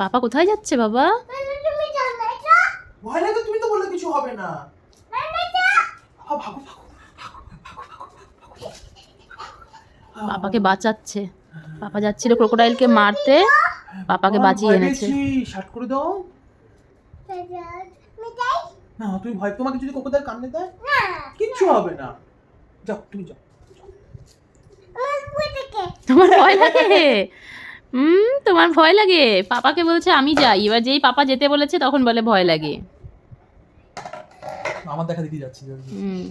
পাপা কোথায় যাচ্ছে বাবা? ভয় লাগে, তুমি তো বললে কিছু হবে না। ভাগো ভাগো। পাপাকে বাঁচাচ্ছে। পাপা যাচ্ছিল ক্রোকোডাইলকে মারতে, পাপাকে বাঁচিয়ে এনেছে। শার্ট করে দাও না, তুমি ভয়, তোমাকে যদি কোকোদার কামড়ে দেয় কিচ্ছু হবে না, যাও তুমি যাও। তোমার ভয় লাগে? তোমার ভয় লাগে? পাপাকে বলছে আমি যাই, এবার যেই পাপা যেতে বলেছে তখন বলে ভয় লাগে। আমার দেখা দেখি যাচ্ছি। হুম।